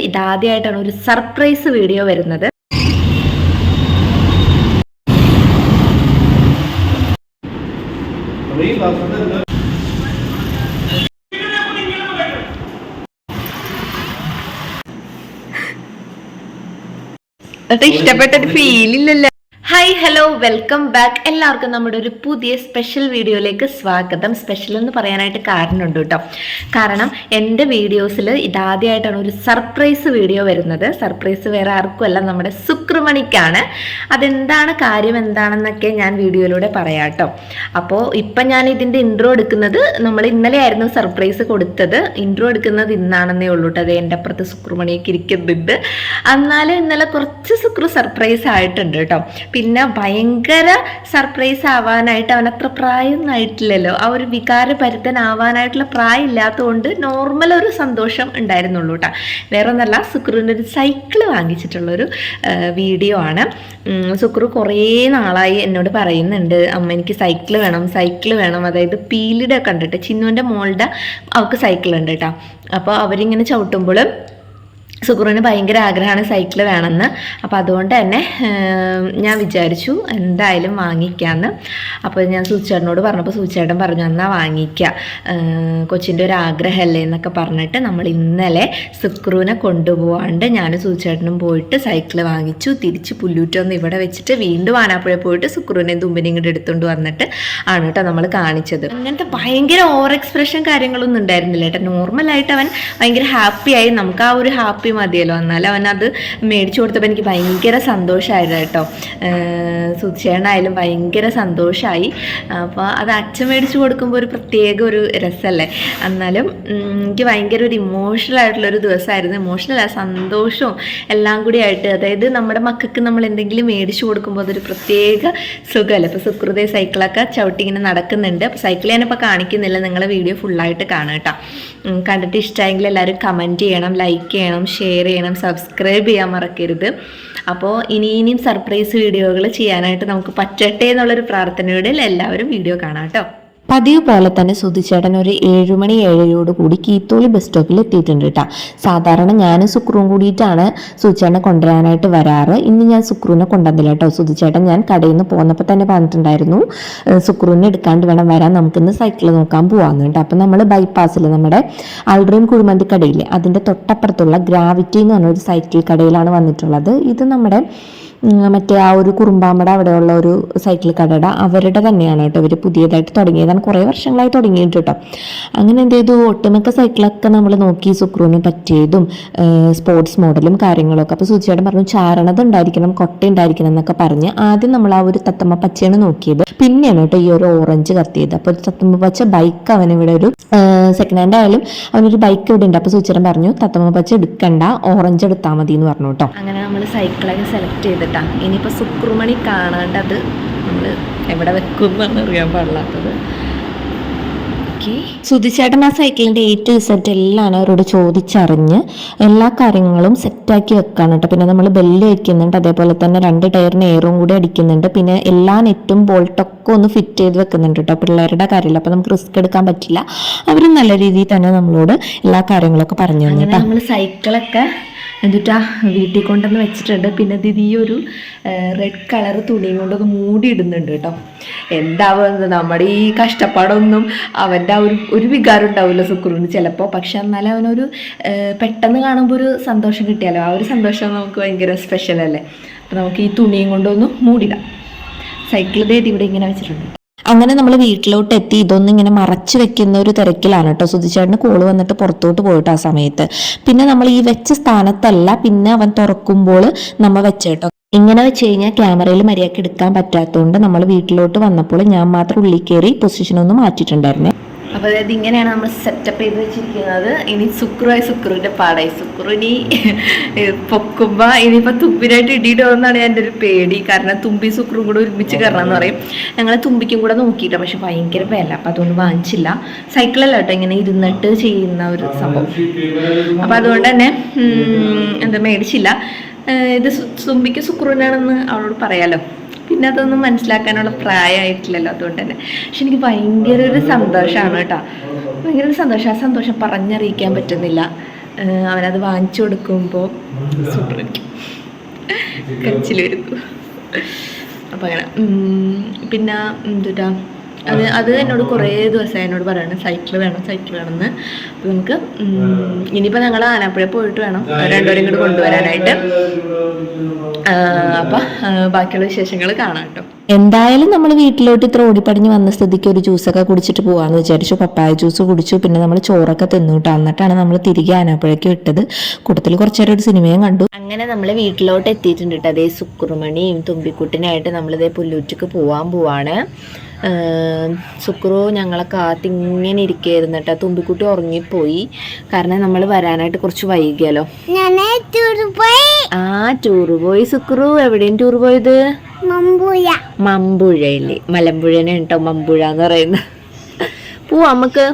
ഇതാദ്യമായിട്ടാണ് ഒരു surprise video വരുന്നത്. ഇഷ്ടപ്പെട്ടൊരു ഫീലില്ലല്ലോ. Hi hello welcome back. എല്ലാവർക്കും നമ്മുടെ ഒരു പുതിയ സ്പെഷ്യൽ വീഡിയോയിലേക്ക് സ്വാഗതം. സ്പെഷ്യൽ എന്ന് പറയാനായിട്ട് കാരണമുണ്ട് കേട്ടോ. കാരണം എൻ്റെ വീഡിയോസിൽ ഇതാദ്യമായിട്ടാണ് ഒരു സർപ്രൈസ് വീഡിയോ വരുന്നത്. സർപ്രൈസ് വേറെ ആർക്കുമല്ല, നമ്മുടെ സുക്രുമണിക്കാണ്. അതെന്താണ് കാര്യം എന്താണെന്നൊക്കെ ഞാൻ വീഡിയോയിലൂടെ പറയാം കേട്ടോ. അപ്പോൾ ഇപ്പം ഞാൻ ഇതിൻ്റെ ഇൻട്രോ എടുക്കുന്നത്, നമ്മൾ ഇന്നലെ ആയിരുന്നു സർപ്രൈസ് കൊടുത്തത്. ഇൻട്രോ എടുക്കുന്നത് ഇന്നാണെന്നേ ഉള്ളൂ കേട്ടോ. അത് എൻ്റെ അപ്പുറത്ത് സുക്രുമണിയൊക്കെ ഇരിക്കുന്നുണ്ട്. എന്നാലും ഇന്നലെ കുറച്ച് സർപ്രൈസ് ആയിട്ടുണ്ട് കേട്ടോ. പിന്നെ ഭയങ്കര സർപ്രൈസ് ആവാനായിട്ട് അവനത്ര പ്രായമൊന്നും ആയിട്ടില്ലല്ലോ. ആ ഒരു വികാരഭരിതനാവാനായിട്ടുള്ള പ്രായം ഇല്ലാത്തതുകൊണ്ട് നോർമൽ ഒരു സന്തോഷം ഉണ്ടായിരുന്നുള്ളൂ കേട്ടോ. വേറെ ഒന്നല്ല, സുക്രുവിൻ്റെ ഒരു സൈക്കിള് വാങ്ങിച്ചിട്ടുള്ളൊരു വീഡിയോ ആണ്. സുക്രു കുറേ നാളായി എന്നോട് പറയുന്നുണ്ട്, അമ്മ എനിക്ക് സൈക്കിള് വേണം. അതായത് പീലിയുടെ കണ്ടിട്ട് ചിന്നുവിൻ്റെ മോളുടെ അവൾക്ക് സൈക്കിൾ ഉണ്ട് കേട്ടോ. അപ്പോൾ അവരിങ്ങനെ ചവിട്ടുമ്പോൾ സുക്രുവിന് ഭയങ്കര ആഗ്രഹമാണ് സൈക്കിൾ വേണമെന്ന്. അപ്പോൾ അതുകൊണ്ട് തന്നെ ഞാൻ വിചാരിച്ചു എന്തായാലും വാങ്ങിക്കാമെന്ന്. അപ്പോൾ ഞാൻ സൂചേട്ടനോട് പറഞ്ഞപ്പോൾ സൂചേട്ടൻ പറഞ്ഞു എന്നാൽ വാങ്ങിക്കുക, കൊച്ചിൻ്റെ ഒരു ആഗ്രഹമല്ലേ എന്നൊക്കെ പറഞ്ഞിട്ട് നമ്മൾ ഇന്നലെ സുക്രുവിനെ കൊണ്ടുപോകാണ്ട് ഞാനും സൂചേട്ടനും പോയിട്ട് സൈക്കിൾ വാങ്ങിച്ചു. തിരിച്ച് പുല്ലൂറ്റൊന്ന് ഇവിടെ വെച്ചിട്ട് വീണ്ടും ആനാപ്പുഴ പോയിട്ട് സുക്രുവിനെ തുമ്പിനെ ഇങ്ങോട്ട് എടുത്തുകൊണ്ട് വന്നിട്ട് ആണ് കേട്ടോ നമ്മൾ കാണിച്ചത്. അങ്ങനത്തെ ഭയങ്കര ഓവർ എക്സ്പ്രഷൻ കാര്യങ്ങളൊന്നും ഉണ്ടായിരുന്നില്ല കേട്ടോ. നോർമലായിട്ട് അവൻ ഭയങ്കര ഹാപ്പിയായി. നമുക്ക് ആ ഒരു ഹാപ്പി മതിയല്ലോ. എന്നാലും അവനത് മേടിച്ചു കൊടുത്തപ്പോൾ എനിക്ക് ഭയങ്കര സന്തോഷമായിരുന്നു കേട്ടോ. സുചേണായാലും ഭയങ്കര സന്തോഷമായി. അപ്പോൾ അത് അച്ഛൻ മേടിച്ചു കൊടുക്കുമ്പോൾ ഒരു പ്രത്യേക ഒരു രസമല്ലേ. എന്നാലും എനിക്ക് ഭയങ്കര ഒരു ഇമോഷണൽ ആയിട്ടുള്ളൊരു ദിവസമായിരുന്നു. ഇമോഷണൽ സന്തോഷവും എല്ലാം കൂടി ആയിട്ട്. അതായത് നമ്മുടെ മക്കൾക്ക് നമ്മൾ എന്തെങ്കിലും മേടിച്ചു കൊടുക്കുമ്പോൾ അതൊരു പ്രത്യേക സുഖമല്ലേ. ഇപ്പോൾ സുക്രുതേ സൈക്കിളൊക്കെ ചവിട്ടി ഇങ്ങനെ നടക്കുന്നുണ്ട്. അപ്പോൾ സൈക്കിൾ ഞാനിപ്പോൾ കാണിക്കുന്നില്ല, നിങ്ങളെ വീഡിയോ ഫുള്ളായിട്ട് കാണാം കേട്ടോ. കണ്ടിട്ട് ഇഷ്ടമായെങ്കിൽ എല്ലാവരും കമൻറ്റ് ചെയ്യണം, ലൈക്ക് ചെയ്യണം, ഷെയർ ചെയ്യണം, സബ്സ്ക്രൈബ് ചെയ്യാൻ മറക്കരുത്. അപ്പോൾ ഇനിയും സർപ്രൈസ് വീഡിയോകൾ ചെയ്യാനായിട്ട് നമുക്ക് പറ്റട്ടെ എന്നുള്ളൊരു പ്രാർത്ഥനയോടെ എല്ലാവരും വീഡിയോ കാണാം കേട്ടോ. പതിവ് പോലെ തന്നെ സുധിച്ചേട്ടൻ ഒരു 7 മണി 7:00 കൂടി കീത്തോളി ബസ് സ്റ്റോപ്പിൽ എത്തിയിട്ടുണ്ട് കേട്ടോ. സാധാരണ ഞാനും സുക്രുവും കൂടിയിട്ടാണ് സുധിച്ചേട്ടനെ കൊണ്ടുവരാനായിട്ട് വരാറ്. ഇന്ന് ഞാൻ സുക്രുവിനെ കൊണ്ടുവന്നില്ല കേട്ടോ. സുധിച്ചേട്ടൻ ഞാൻ കടയിൽ നിന്ന് പോന്നപ്പോൾ തന്നെ പറഞ്ഞിട്ടുണ്ടായിരുന്നു സുക്രുവിനെ എടുക്കാണ്ട് വേണം വരാൻ, നമുക്കിന്ന് സൈക്കിൾ നോക്കാൻ പോകാമെന്ന് കേട്ടോ. അപ്പം നമ്മൾ ബൈപ്പാസിൽ നമ്മുടെ അൾഡ്രീം കുഴിമന്തി കടയില്ലേ, അതിൻ്റെ തൊട്ടപ്പുറത്തുള്ള ഗ്രാവിറ്റി എന്ന് പറഞ്ഞൊരു സൈക്കിൾ കടയിലാണ് വന്നിട്ടുള്ളത്. ഇത് നമ്മുടെ മറ്റേ ആ ഒരു കുറുമ്പാമ്പട അവിടെയുള്ള ഒരു സൈക്കിൾ കടയുടെ അവരുടെ തന്നെയാണ് കേട്ടോ. ഇവർ പുതിയതായിട്ട് തുടങ്ങിയതാണ്, കുറേ വർഷങ്ങളായി തുടങ്ങിയിട്ട് കേട്ടോ. അങ്ങനെ എന്ത് ചെയ്തു, ഒട്ടുമിക്ക സൈക്കിളൊക്കെ നമ്മൾ നോക്കി, സുക്രുവിന് പറ്റിയതും സ്പോർട്സ് മോഡലും കാര്യങ്ങളൊക്കെ. അപ്പോൾ സുചേട്ടൻ പറഞ്ഞു ചാരണത് ഉണ്ടായിരിക്കണം, കൊട്ട ഉണ്ടായിരിക്കണം എന്നൊക്കെ പറഞ്ഞ് ആദ്യം നമ്മൾ ആ ഒരു തത്തമ്മ പച്ചയാണ് നോക്കിയത്. പിന്നെയാണ് കേട്ടോ ഈ ഒരു ഓറഞ്ച് കത്തിയത്. അപ്പോൾ തത്തമ്മ പച്ച ബൈക്ക് അവനിവിടെ ഒരു സെക്കൻഡ് ഹാൻഡ് ആയാലും അവനൊരു ബൈക്ക് ഇവിടെ ഉണ്ട്. അപ്പോൾ സുചേട്ടൻ പറഞ്ഞു തത്തമ്മ പച്ച എടുക്കണ്ട, ഓറഞ്ച് എടുത്താൽ മതി എന്ന് പറഞ്ഞു കേട്ടോ. അങ്ങനെ നമ്മൾ സൈക്കിളൊക്കെ സെലക്ട് ചെയ്തിട്ട് ഇനിയിപ്പോൾ സുക്രുമണി കാണാണ്ടത് നമ്മൾ എവിടെ വെക്കുമെന്നാണ് അറിയാൻ പാടില്ലാത്തത്. സുധിച്ചേട്ടൻ ആ സൈക്കിളിൻ്റെ A to Z എല്ലാം അവരോട് ചോദിച്ചറിഞ്ഞ് എല്ലാ കാര്യങ്ങളും സെറ്റാക്കി വെക്കാണ് കേട്ടോ. പിന്നെ നമ്മൾ ബെല്ല് വെക്കുന്നുണ്ട്, അതേപോലെ തന്നെ 2 ടയറിന് എയറും കൂടി അടിക്കുന്നുണ്ട്. പിന്നെ എല്ലാ നെറ്റും ബോൾട്ടൊക്കെ ഒന്ന് ഫിറ്റ് ചെയ്ത് വെക്കുന്നുണ്ട് കേട്ടോ. പിള്ളേരുടെ കാര്യമില്ല, അപ്പോൾ നമുക്ക് റിസ്ക് എടുക്കാൻ പറ്റില്ല. അവർ നല്ല രീതിയിൽ തന്നെ നമ്മളോട് എല്ലാ കാര്യങ്ങളൊക്കെ പറഞ്ഞു തന്നു കേട്ടോ. നമ്മൾ സൈക്കിളൊക്കെ എന്നിട്ടാ വീട്ടിൽ കൊണ്ടുവന്ന് വെച്ചിട്ടുണ്ട്. പിന്നെ ഈ ഒരു റെഡ് കളർ തുണിയും കൊണ്ടൊന്ന് മൂടി ഇടുന്നുണ്ട് കേട്ടോ. എന്താവുന്നത് നമ്മുടെ ഈ കഷ്ടപ്പാടൊന്നും അവൻ്റെ ആ ഒരു വികാരം ഉണ്ടാവില്ല സുക്രുവിന് ചിലപ്പോൾ. പക്ഷെ എന്നാലും അവനൊരു പെട്ടെന്ന് കാണുമ്പോൾ ഒരു സന്തോഷം കിട്ടിയാലോ, ആ ഒരു സന്തോഷം നമുക്ക് ഭയങ്കര സ്പെഷ്യൽ അല്ലേ. അപ്പോൾ നമുക്ക് ഈ തുണിയും കൊണ്ടൊന്ന് മൂടിടാം. സൈക്കിൾ ദേതി ഇവിടെ ഇങ്ങനെ വെച്ചിട്ടുണ്ട്. അങ്ങനെ നമ്മൾ വീട്ടിലോട്ട് എത്തി. ഇതൊന്നും ഇങ്ങനെ മറച്ചു വെക്കുന്ന ഒരു തിരക്കിലാണ് കേട്ടോ. സുധിച്ചേട്ടന് കോള് വന്നിട്ട് പുറത്തോട്ട് പോയിട്ട് ആ സമയത്ത് പിന്നെ നമ്മൾ ഈ വെച്ച സ്ഥാനത്തല്ല, പിന്നെ അവൻ തുറക്കുമ്പോൾ നമ്മൾ വെച്ചേട്ടോ. ഇങ്ങനെ വെച്ച് കഴിഞ്ഞാൽ ക്യാമറയിൽ മര്യാദയ്ക്ക് എടുക്കാൻ പറ്റാത്തതുകൊണ്ട് നമ്മൾ വീട്ടിലോട്ട് വന്നപ്പോൾ ഞാൻ മാത്രം ഉള്ളിൽ കയറി പൊസിഷനൊന്നും മാറ്റിയിട്ടുണ്ടായിരുന്നേ. അപ്പോൾ അതായത് ഇങ്ങനെയാണ് നമ്മൾ സെറ്റപ്പ് ചെയ്ത് വെച്ചിരിക്കുന്നത്. ഇനി സുക്രുവിൻ്റെ പാടായി. സുക്രുവിനി പൊക്കുമ്പോൾ ഇനിയിപ്പോൾ തുമ്പിനായിട്ട് ഇടിയിട്ട് പോകുന്നതാണ് എൻ്റെ ഒരു പേടി. കാരണം തുമ്പി സുക്രും കൂടെ ഒരുമിച്ച് കയറണം എന്ന് പറയും. ഞങ്ങൾ തുമ്പിക്കും കൂടെ നോക്കിയിട്ടോ, പക്ഷെ ഭയങ്കര വില, അപ്പം അതുകൊണ്ട് വാങ്ങിച്ചില്ല. സൈക്കിളല്ല കേട്ടോ, ഇങ്ങനെ ഇരുന്നിട്ട് ചെയ്യുന്ന ഒരു സംഭവം. അപ്പം അതുകൊണ്ട് തന്നെ എന്താ മേടിച്ചില്ല. ഇത് തുമ്പിക്ക് സുക്രുവിനാണെന്ന് അവളോട് പറയാലോ. പിന്നെ അതൊന്നും മനസ്സിലാക്കാനുള്ള പ്രായമായിട്ടില്ലല്ലോ, അതുകൊണ്ട് തന്നെ. പക്ഷെ എനിക്ക് ഭയങ്കര ഒരു സന്തോഷമാണ് കേട്ടോ. ഭയങ്കര ഒരു സന്തോഷം. ആ സന്തോഷം പറഞ്ഞറിയിക്കാൻ പറ്റുന്നില്ല. അവനത് വാങ്ങിച്ചു കൊടുക്കുമ്പോൾ സൂപ്പർ ആയിരിക്കും, കരച്ചിൽ വരുന്നു. അപ്പം അങ്ങനെ പിന്നെ എന്തുട്ടാ അത് എന്നോട് കുറേ ദിവസമായി എന്നോട് പറയണം സൈക്കിൾ വേണമെന്ന്. അപ്പം നമുക്ക് ഇനിയിപ്പോൾ ഞങ്ങൾ ആനാപ്പുഴ പോയിട്ട് വേണം രണ്ടുപേരും ഇങ്ങോട്ട് കൊണ്ടുവരാനായിട്ട്. അപ്പം ബാക്കിയുള്ള വിശേഷങ്ങൾ കാണാം കേട്ടോ. എന്തായാലും നമ്മൾ വീട്ടിലോട്ട് ഇത്ര ഓടിപ്പടിഞ്ഞ് വന്ന സ്ഥിതിക്ക് ഒരു ജ്യൂസൊക്കെ കുടിച്ചിട്ട് പോകാമെന്ന് വിചാരിച്ചു. പപ്പായ ജ്യൂസ് കുടിച്ചു, പിന്നെ നമ്മൾ ചോറൊക്കെ തിന്നിട്ടു. എന്നിട്ടാണ് നമ്മൾ തിരികെ ആനാപ്പുഴയ്ക്ക് വിട്ടത്. കൂട്ടത്തിൽ കുറച്ചു നേരം ഒരു സിനിമയും കണ്ടു. അങ്ങനെ നമ്മൾ വീട്ടിലോട്ട് എത്തിയിട്ടുണ്ട് കേട്ടോ. അതേ സുക്കുറുമണിയും തുമ്പിക്കുട്ടിനായിട്ട് നമ്മളിതേ പുല്ലൂറ്റിക്ക് പോവാണ്. സുക്രു ഞങ്ങളെ കാത്തിങ്ങനെ ഇരിക്കുകയായിരുന്നു കേട്ടോ. തുമ്പിക്കുട്ടി ഉറങ്ങിപ്പോയി, കാരണം നമ്മൾ വരാനായിട്ട് കുറച്ച് വൈകിയല്ലോ. ടൂറ് പോയി സുക്രു. എവിടെയും ടൂർ പോയത്? മമ്പുഴയില്ലേ, മലമ്പുഴനെ കേട്ടോ മമ്പുഴ എന്ന് പറയുന്നത്. പോവാ നമുക്ക്.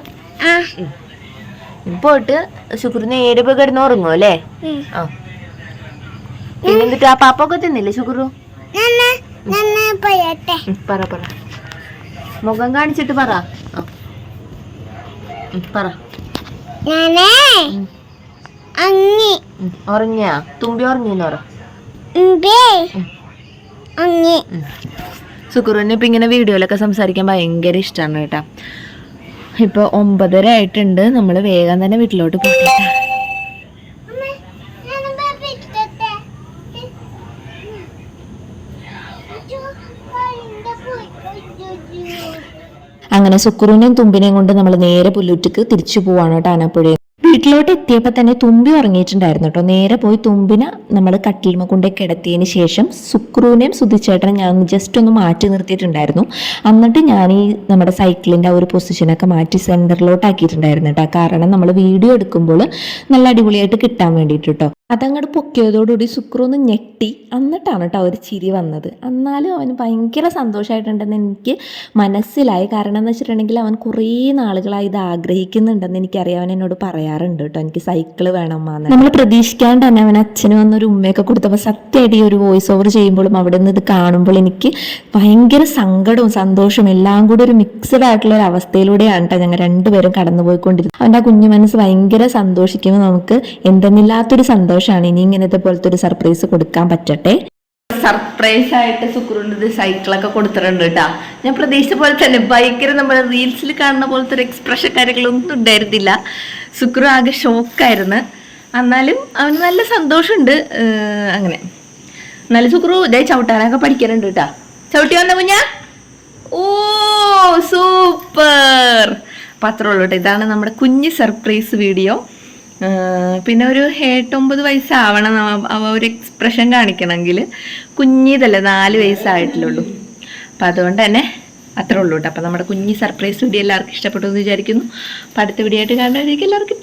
പോയിട്ട് ശുക്രു നേരെ പോയി കിടന്ന് ഉറങ്ങും അല്ലേ? ആ പിന്നെന്തിട്ട് ആ പാപ്പൊക്കെ തിന്നില്ലേ ശുക്രു? പറ മുഖം കാണിച്ചിട്ട് പറ. ഉറങ്ങിയാ? തുമ്പി ഉറങ്ങിന്ന് പറ. സുക്കുറിന് ഇപ്പം ഇങ്ങനെ വീഡിയോയിലൊക്കെ സംസാരിക്കാൻ ഭയങ്കര ഇഷ്ടമാണ് കേട്ടോ. ഇപ്പോൾ 9:30 ആയിട്ടുണ്ട്. നമ്മൾ വേഗം തന്നെ വീട്ടിലോട്ട് പോയിട്ടാ. അങ്ങനെ സുക്കുറിനെയും തുമ്പിനെയും കൊണ്ട് നമ്മൾ നേരെ പുല്ലൂറ്റിക്ക് തിരിച്ചു പോവാണ് കേട്ടോ ആനാപ്പുഴയിൽ. വീട്ടിലോട്ട് എത്തിയപ്പോൾ തന്നെ തുമ്പി ഉറങ്ങിയിട്ടുണ്ടായിരുന്നു കേട്ടോ. നേരെ പോയി തുമ്പിനെ നമ്മൾ കട്ടിൽമ കൊണ്ടേ കിടത്തിയതിന് ശേഷം സുക്രുവിനെയും സുധിച്ചേട്ടനെ ഞാൻ ജസ്റ്റ് ഒന്ന് മാറ്റി നിർത്തിയിട്ടുണ്ടായിരുന്നു. എന്നിട്ട് ഞാൻ ഈ നമ്മുടെ സൈക്കിളിൻ്റെ ആ ഒരു പൊസിഷനൊക്കെ മാറ്റി സെൻറ്ററിലോട്ടാക്കിയിട്ടുണ്ടായിരുന്നു കേട്ടോ. കാരണം നമ്മൾ വീഡിയോ എടുക്കുമ്പോൾ നല്ല അടിപൊളിയായിട്ട് കിട്ടാൻ വേണ്ടിയിട്ട് കേട്ടോ. അതങ്ങോട്ട് പൊക്കിയതോടുകൂടി സുക്രു ഒന്ന് ഞെട്ടി. എന്നിട്ടാണ് കേട്ടോ ഒരു ചിരി വന്നത്. എന്നാലും അവന് ഭയങ്കര സന്തോഷമായിട്ടുണ്ടെന്ന് എനിക്ക് മനസ്സിലായി. കാരണം എന്ന് വെച്ചിട്ടുണ്ടെങ്കിൽ അവൻ കുറേ നാളുകളായി ഇത് ആഗ്രഹിക്കുന്നുണ്ടെന്ന് എനിക്കറിയാം. അവൻ എന്നോട് പറയാറുണ്ട് കേട്ടോ, എനിക്ക് സൈക്കിള് വേണമെന്ന്. നമ്മൾ പ്രതീക്ഷിക്കാണ്ട് തന്നെ അവൻ അച്ഛന് വന്നൊരു ഉമ്മയൊക്കെ കൊടുത്തപ്പോൾ സത്യമായിട്ട് ഈ ഒരു വോയിസ് ഓവർ ചെയ്യുമ്പോഴും അവിടെ നിന്ന് ഇത് കാണുമ്പോൾ എനിക്ക് ഭയങ്കര സങ്കടവും സന്തോഷവും എല്ലാം കൂടി ഒരു മിക്സഡ് ആയിട്ടുള്ള ഒരു അവസ്ഥയിലൂടെയാണ് കേട്ടോ ഞങ്ങൾ രണ്ടുപേരും കടന്നു പോയിക്കൊണ്ടിരുന്നത്. അവൻ്റെ ആ കുഞ്ഞു മനസ്സ് ഭയങ്കര സന്തോഷിക്കുമ്പോൾ നമുക്ക് എന്തെന്നില്ലാത്തൊരു സന്തോഷമാണ്. ഇനി ഇങ്ങനത്തെ പോലത്തെ ഒരു സർപ്രൈസ് കൊടുക്കാൻ പറ്റട്ടെ. സർപ്രൈസ് ആയിട്ട് സുക്രുവിൻ്റെ സൈക്കിളൊക്കെ കൊടുത്തിട്ടുണ്ട് കേട്ടോ. ഞാൻ പ്രതീക്ഷിച്ച പോലെ തന്നെ ഭയങ്കര നമ്മുടെ റീൽസിൽ കാണുന്ന പോലത്തെ ഒരു എക്സ്പ്രഷൻ കാര്യങ്ങളൊന്നും ഉണ്ടായിരുന്നില്ല. സുക്രു ആകെ ഷോക്കായിരുന്നു. എന്നാലും അവന് നല്ല സന്തോഷമുണ്ട്. അങ്ങനെ എന്നാലും സുക്രു ഇതേ ചവിട്ടാനൊക്കെ പഠിക്കാനുണ്ട് കേട്ടോ. ചവിട്ടി വന്ന കുഞ്ഞാ? ഓ സൂപ്പർ. പത്രമുള്ളൂ കേട്ടോ. ഇതാണ് നമ്മുടെ കുഞ്ഞ് സർപ്രൈസ് വീഡിയോ. പിന്നെ ഒരു 8-9 വയസ്സാവണം അവ ഒരു എക്സ്പ്രഷൻ കാണിക്കണമെങ്കിൽ. കുഞ്ഞിതല്ലേ, 4 വയസ്സായിട്ടുള്ളൂ. അപ്പം അതുകൊണ്ട് തന്നെ അത്രേ ഉള്ളൂ കേട്ടോ. അപ്പം നമ്മുടെ കുഞ്ഞി സർപ്രൈസ് വീഡിയോ എല്ലാവർക്കും ഇഷ്ടപ്പെട്ടു എന്ന് വിചാരിക്കുന്നു. അപ്പം അടുത്ത വീഡിയോ ആയിട്ട് കാണുന്നവരേക്കും എല്ലാവർക്കും